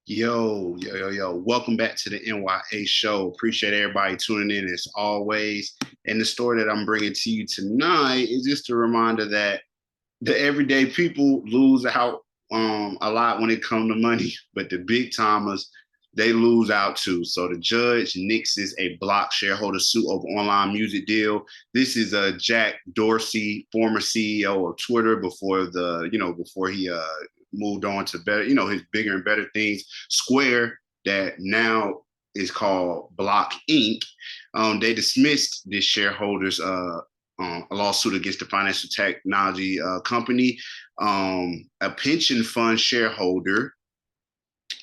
Yo. Welcome back to the N.y.a show. Appreciate everybody tuning in as always. And the story that I'm bringing to you tonight is just a reminder that the everyday people lose out a lot when it comes to money, but the big timers, they lose out too. So the judge nixes a block shareholder suit over online music deal. This is Jack Dorsey, former CEO of Twitter before he moved on to better, his bigger and better things. Square, that now is called Block Inc. They dismissed this shareholders a lawsuit against the financial technology company. A pension fund shareholder,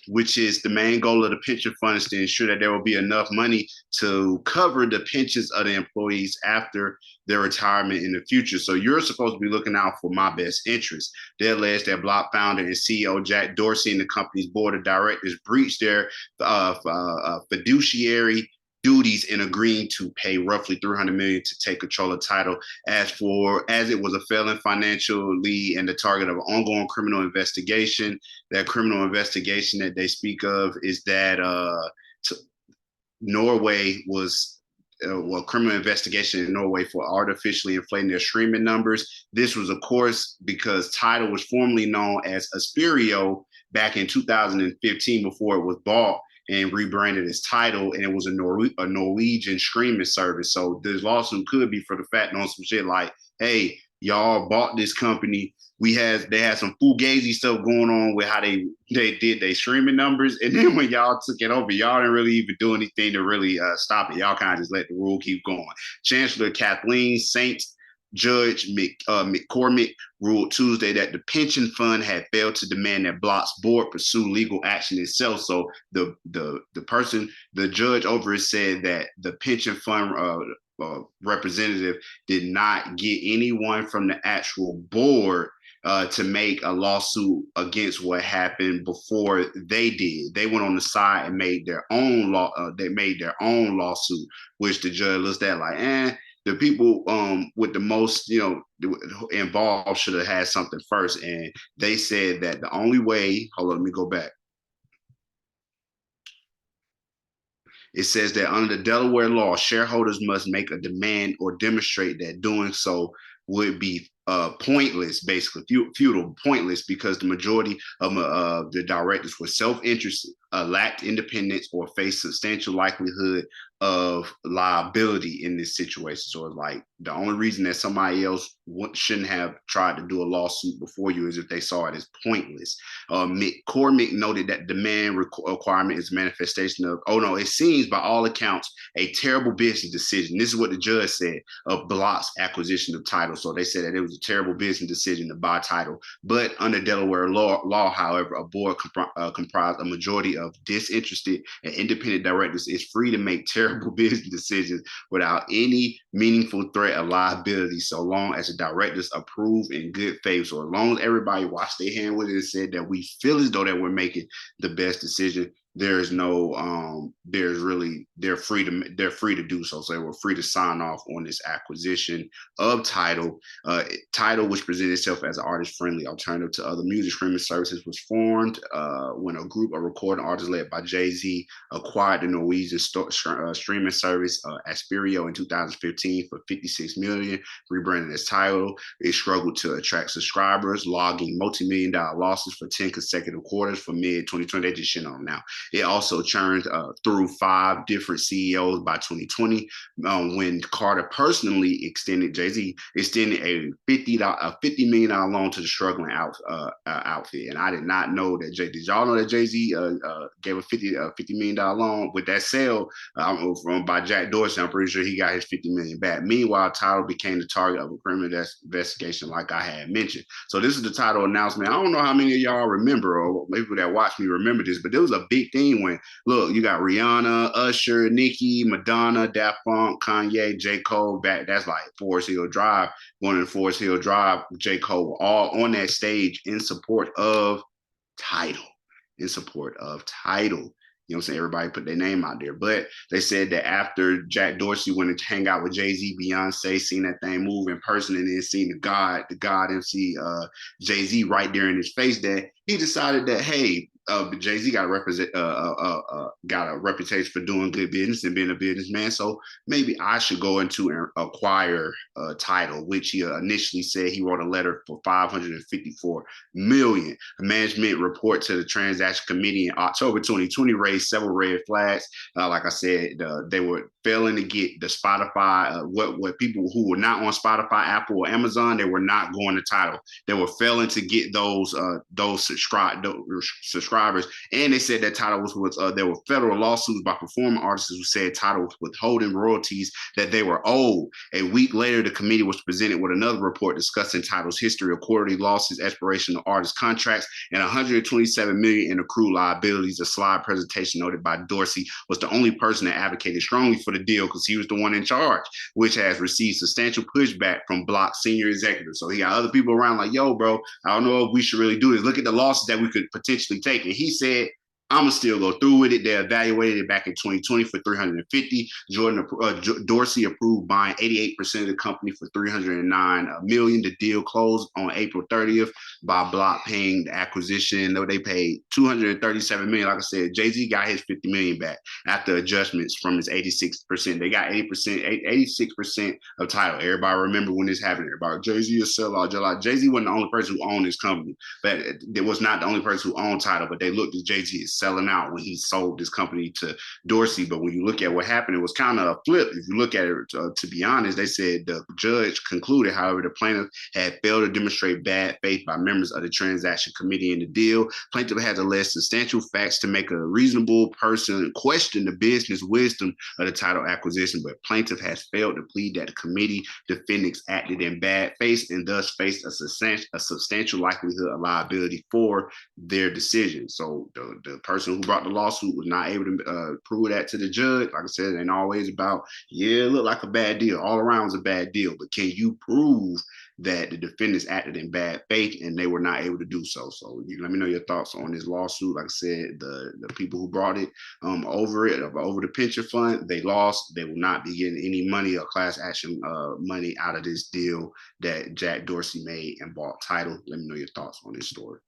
which is the main goal of the pension fund, is to ensure that there will be enough money to cover the pensions of the employees after their retirement in the future. So you're supposed to be looking out for my best interest. They allege that Block founder and CEO Jack Dorsey and the company's board of directors breached their fiduciary duties in agreeing to pay roughly $300 million to take control of TIDAL, as it was a failing financially and the target of an ongoing criminal investigation. That criminal investigation that they speak of is that Norway was criminal investigation in Norway for artificially inflating their streaming numbers. This was, of course, because TIDAL was formerly known as Asperio back in 2015 before it was bought and rebranded as TIDAL, and it was a Norwegian streaming service. So this lawsuit could be for the fact on some shit like, hey, y'all bought this company. They had some fugazi stuff going on with how they did their streaming numbers, and then when y'all took it over, y'all didn't really even do anything to really stop it. Y'all kind of just let the rule keep going. Chancellor Kathleen Saint, Judge McCormick ruled Tuesday that the pension fund had failed to demand that Block's board pursue legal action itself. So the judge over it said that the pension fund representative did not get anyone from the actual board to make a lawsuit against what happened before they did. They went on the side and made their own lawsuit, which the judge looked at like, the people with the most, involved should have had something first. And they said that the only way, hold on, let me go back. It says that under the Delaware law, shareholders must make a demand or demonstrate that doing so would be pointless, basically futile, pointless, because the majority of the directors were self-interested, lacked independence, or faced substantial likelihood of liability in this situation. So it's like the only reason that somebody else shouldn't have tried to do a lawsuit before you is if they saw it as pointless. McCormick noted that demand requirement is a manifestation of, it seems by all accounts, a terrible business decision. This is what the judge said of Block's acquisition of TIDAL. So they said that it was a terrible business decision to buy TIDAL. But under Delaware law, however, a board comprised a majority of disinterested and independent directors is free to make terrible business decisions without any meaningful threat of liability, so long as the directors approve in good faith. So as long as everybody washed their hand with it and said that we feel as though that we're making the best decision, they're free to do so. So they were free to sign off on this acquisition of TIDAL. TIDAL, which presented itself as an artist-friendly alternative to other music streaming services, was formed when a group of recording artists led by jayz acquired the Norwegian streaming service Asperio in 2015 for $56 million, rebranded as TIDAL. It struggled to attract subscribers, logging multi-million-dollar losses for 10 consecutive quarters for mid-2020. They just shit on them now. It also churned through 5 different CEOs by 2020, when Carter personally jayz extended a $50 million loan to the struggling outfit. And I did not know that. Did y'all know that jayz gave a $50 million loan with that sale by Jack Dorsey? I'm pretty sure he got his $50 million back. Meanwhile, TIDAL became the target of a criminal investigation, like I had mentioned. So this is the TIDAL announcement. I don't know how many of y'all remember, or maybe people that watch me remember this, but there was a big thing when, look, you got Rihanna, Usher, Nicki, Madonna, Daft Punk, Kanye, J. Cole, that's like Forest Hill Drive, going in Forest Hill Drive, J. Cole, all on that stage in support of TIDAL, in support of TIDAL. You know what I'm saying? Everybody put their name out there. But they said that after Jack Dorsey went to hang out with Jay-Z, Beyonce, seen that thing move in person, and then seen the God MC Jay-Z right there in his face, that he decided that, hey, Jay-Z got a reputation for doing good business and being a businessman. So maybe I should go into and acquire TIDAL, which he initially said he wrote a letter for $554 million. A management report to the transaction committee in October 2020 raised several red flags. Like I said, they were failing to get the Spotify, what people who were not on Spotify, Apple, or Amazon, they were not going to TIDAL. They were failing to get those subscribers, and they said that TIDAL there were federal lawsuits by performing artists who said TIDAL was withholding royalties that they were owed. A week later, the committee was presented with another report discussing TIDAL's history of quarterly losses, expiration of artist contracts, and $127 million in accrued liabilities. A slide presentation noted by Dorsey was the only person that advocated strongly for the deal because he was the one in charge, which has received substantial pushback from Block senior executives. So he got other people around like, yo, bro, I don't know if we should really do this. Look at the losses that we could potentially take. And he said, I'm gonna still go through with it. They evaluated it back in 2020 for 350. Dorsey approved buying 88% of the company for $309 million. The deal closed on April 30th by Block paying the acquisition. Though they paid $237 million. Like I said, Jay-Z got his $50 million back after adjustments from his 86%. They got 86% of TIDAL. Everybody remember when this happened. Everybody, Jay-Z is sellout. Jay-Z wasn't the only person who owned this company, but it was not the only person who owned TIDAL. But they looked at Jay-Z as selling out when he sold this company to Dorsey. But when you look at what happened, it was kind of a flip. If you look at it, to be honest, they said the judge concluded, however, the plaintiff had failed to demonstrate bad faith by members of the transaction committee in the deal. Plaintiff has alleged substantial facts to make a reasonable person question the business wisdom of the TIDAL acquisition, but plaintiff has failed to plead that the committee defendants acted in bad faith and thus faced a substantial likelihood of liability for their decision. So the person who brought the lawsuit was not able to prove that to the judge. Like I said, it ain't always about, yeah, it looked like a bad deal. All around was a bad deal. But can you prove that the defendants acted in bad faith and they were not able to do so? So you let me know your thoughts on this lawsuit. Like I said, the people who brought it over the pension fund, they lost. They will not be getting any money or class action money out of this deal that Jack Dorsey made and bought TIDAL. Let me know your thoughts on this story.